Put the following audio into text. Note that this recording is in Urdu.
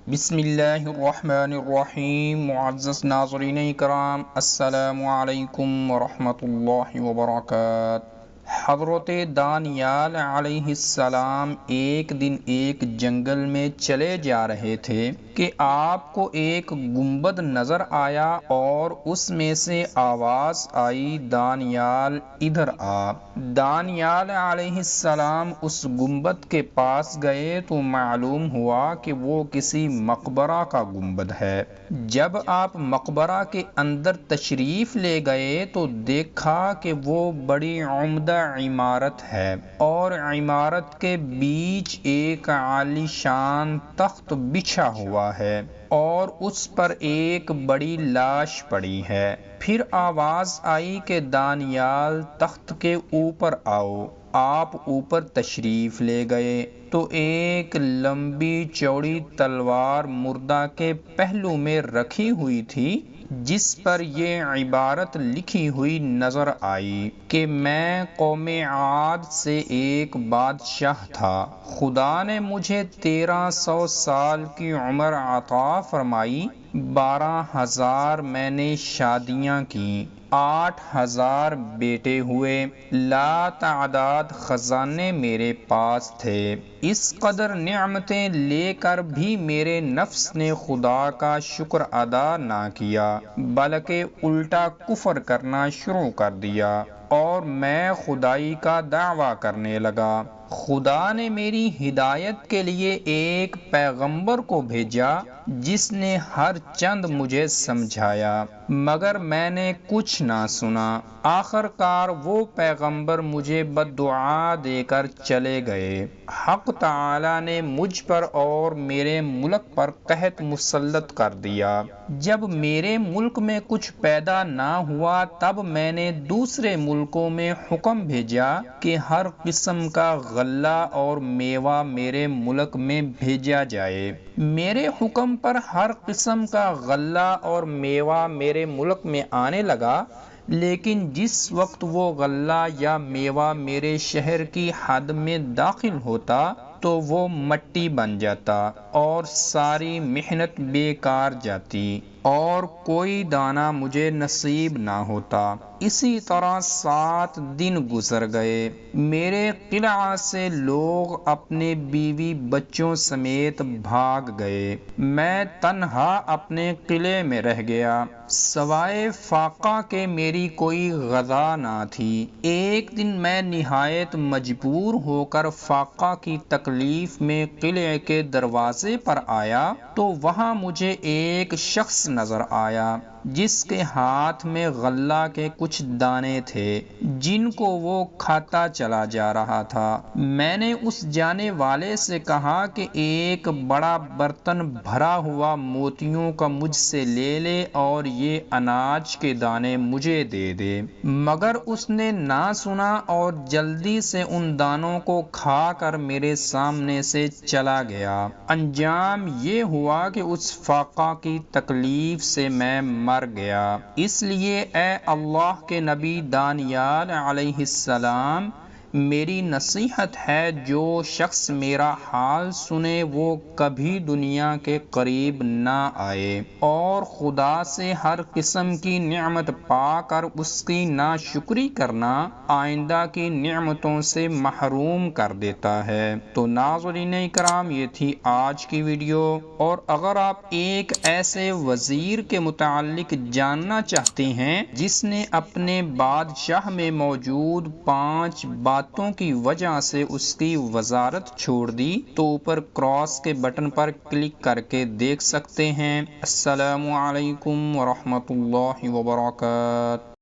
بسم اللہ الرحمن الرحیم۔ معزز ناظرین اکرام، السلام علیکم ورحمۃ اللہ وبرکاتہ۔ حضرت دانیال علیہ السلام ایک دن ایک جنگل میں چلے جا رہے تھے کہ آپ کو ایک گنبد نظر آیا اور اس میں سے آواز آئی، دانیال ادھر آ۔ دانیال علیہ السلام اس گنبد کے پاس گئے تو معلوم ہوا کہ وہ کسی مقبرہ کا گنبد ہے۔ جب آپ مقبرہ کے اندر تشریف لے گئے تو دیکھا کہ وہ بڑی عمدہ عمارت ہے اور عمارت کے بیچ ایک عالی شان تخت بچھا ہوا ہے اور اس پر ایک بڑی لاش پڑی ہے۔ پھر آواز آئی کہ دانیال تخت کے اوپر آؤ۔ آپ اوپر تشریف لے گئے تو ایک لمبی چوڑی تلوار مردہ کے پہلو میں رکھی ہوئی تھی جس پر یہ عبارت لکھی ہوئی نظر آئی کہ میں قوم عاد سے ایک بادشاہ تھا، خدا نے مجھے 1300 سال کی عمر عطا فرمائی، 12,000 میں نے شادیاں کیں، 8,000 بیٹے ہوئے، لا تعداد خزانے میرے پاس تھے۔ اس قدر نعمتیں لے کر بھی میرے نفس نے خدا کا شکر ادا نہ کیا بلکہ الٹا کفر کرنا شروع کر دیا اور میں خدائی کا دعویٰ کرنے لگا۔ خدا نے میری ہدایت کے لیے ایک پیغمبر کو بھیجا جس نے ہر چند مجھے سمجھایا مگر میں نے کچھ نہ سنا۔ آخر کار وہ پیغمبر مجھے بددعا دے کر چلے گئے۔ حق تعالی نے مجھ پر اور میرے ملک پر قحط مسلط کر دیا۔ جب میرے ملک میں کچھ پیدا نہ ہوا تب میں نے دوسرے ملکوں میں حکم بھیجا کہ ہر قسم کا غلہ اور میوہ میرے ملک میں بھیجا جائے۔ میرے حکم پر ہر قسم کا غلہ اور میوہ میرے ملک میں آنے لگا، لیکن جس وقت وہ غلہ یا میوہ میرے شہر کی حد میں داخل ہوتا تو وہ مٹی بن جاتا اور ساری محنت بیکار جاتی اور کوئی دانہ مجھے نصیب نہ ہوتا۔ اسی طرح 7 دن گزر گئے۔ میرے قلعہ سے لوگ اپنے بیوی بچوں سمیت بھاگ گئے۔ میں تنہا اپنے قلعے میں رہ گیا، سوائے فاقہ کے میری کوئی غذا نہ تھی۔ ایک دن میں نہایت مجبور ہو کر فاقہ کی تکلیف میں قلعے کے دروازے پر آیا تو وہاں مجھے ایک شخص نظر آیا جس کے ہاتھ میں غلہ کے کچھ دانے تھے جن کو وہ کھاتا چلا جا رہا تھا۔ میں نے اس جانے والے سے کہا کہ ایک بڑا برتن بھرا ہوا موتیوں کا مجھ سے لے لے اور یہ اناج کے دانے مجھے دے دے، مگر اس نے نہ سنا اور جلدی سے ان دانوں کو کھا کر میرے سامنے سے چلا گیا۔ انجام یہ ہوا کہ اس فاقہ کی تکلیف سے میں مر گیا۔ اس لیے اے اللہ کے نبی دانیال علیہ السلام، میری نصیحت ہے جو شخص میرا حال سنے وہ کبھی دنیا کے قریب نہ آئے اور خدا سے ہر قسم کی نعمت پا کر اس کی ناشکری کرنا آئندہ کی نعمتوں سے محروم کر دیتا ہے۔ تو ناظرین اکرام، یہ تھی آج کی ویڈیو، اور اگر آپ ایک ایسے وزیر کے متعلق جاننا چاہتے ہیں جس نے اپنے بادشاہ میں موجود 5 باتوں کی وجہ سے اس کی وزارت چھوڑ دی تو اوپر کراس کے بٹن پر کلک کر کے دیکھ سکتے ہیں۔ السلام علیکم ورحمۃ اللہ وبرکاتہ۔